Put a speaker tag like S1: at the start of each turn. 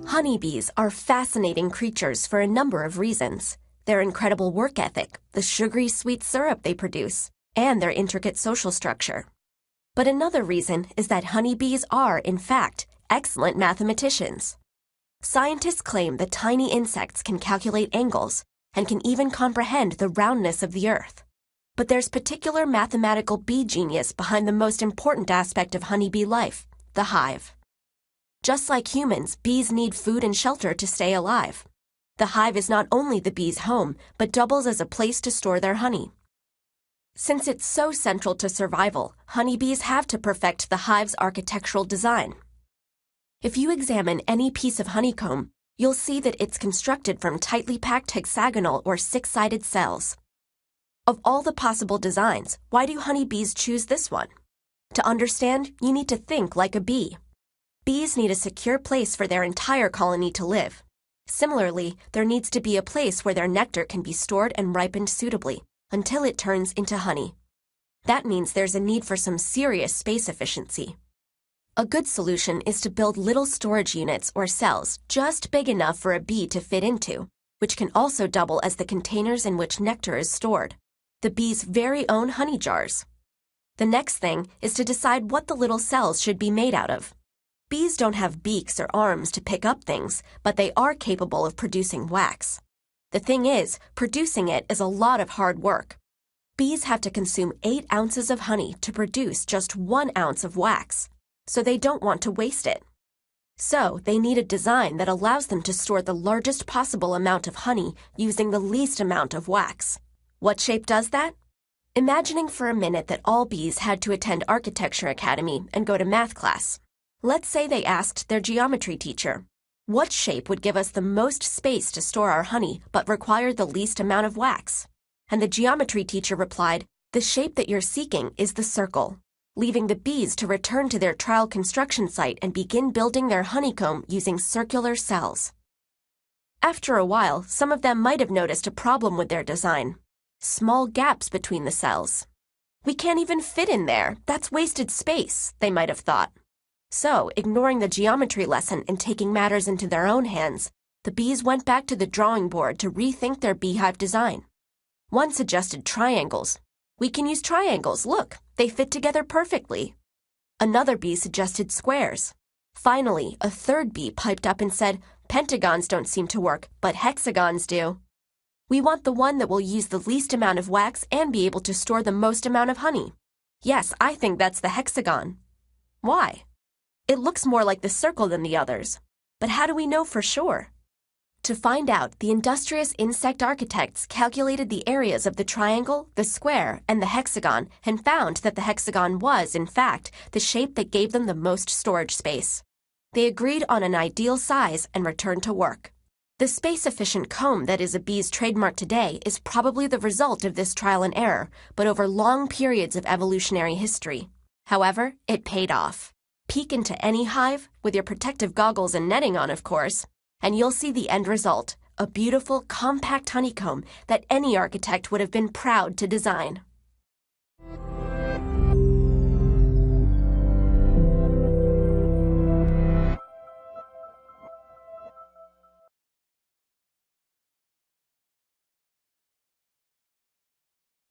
S1: Honeybees are fascinating creatures for a number of reasons. Their incredible work ethic, the sugary sweet syrup they produce, and their intricate social structure. But another reason is that honeybees are, in fact, excellent mathematicians. Scientists claim that tiny insects can calculate angles and can even comprehend the roundness of the earth. But there's particular mathematical bee genius behind the most important aspect of honeybee life, the hive. Just like humans, bees need food and shelter to stay alive. The hive is not only the bees' home, but doubles as a place to store their honey. Since it's so central to survival, honeybees have to perfect the hive's architectural design. If you examine any piece of honeycomb, you'll see that it's constructed from tightly packed hexagonal or six-sided cells. Of all the possible designs, why do honeybees choose this one? To understand, you need to think like a bee. Bees need a secure place for their entire colony to live. Similarly, there needs to be a place where their nectar can be stored and ripened suitably, until it turns into honey. That means there's a need for some serious space efficiency. A good solution is to build little storage units or cells just big enough for a bee to fit into, which can also double as the containers in which nectar is stored, the bee's very own honey jars. The next thing is to decide what the little cells should be made out of. Bees don't have beaks or arms to pick up things, but they are capable of producing wax. The thing is, producing it is a lot of hard work. Bees have to consume 8 ounces of honey to produce just 1 ounce of wax, so they don't want to waste it. So they need a design that allows them to store the largest possible amount of honey using the least amount of wax. What shape does that? Imagining for a minute that all bees had to attend Architecture Academy and go to math class. Let's say they asked their geometry teacher, what shape would give us the most space to store our honey but require the least amount of wax? And the geometry teacher replied, the shape that you're seeking is the circle, leaving the bees to return to their trial construction site and begin building their honeycomb using circular cells. After a while, some of them might have noticed a problem with their design. Small gaps between the cells. We can't even fit in there. That's wasted space, they might have thought. So, ignoring the geometry lesson and taking matters into their own hands, the bees went back to the drawing board to rethink their beehive design. One suggested triangles. We can use triangles, look, they fit together perfectly. Another bee suggested squares. Finally, a third bee piped up and said, pentagons don't seem to work, but hexagons do. We want the one that will use the least amount of wax and be able to store the most amount of honey. Yes, I think that's the hexagon. Why? It looks more like the circle than the others. But how do we know for sure? To find out, the industrious insect architects calculated the areas of the triangle, the square, and the hexagon and found that the hexagon was, in fact, the shape that gave them the most storage space. They agreed on an ideal size and returned to work. The space-efficient comb that is a bee's trademark today is probably the result of this trial and error, but over long periods of evolutionary history. However, it paid off. Peek into any hive, with your protective goggles and netting on, of course, and you'll see the end result, a beautiful, compact honeycomb that any architect would have been proud to design.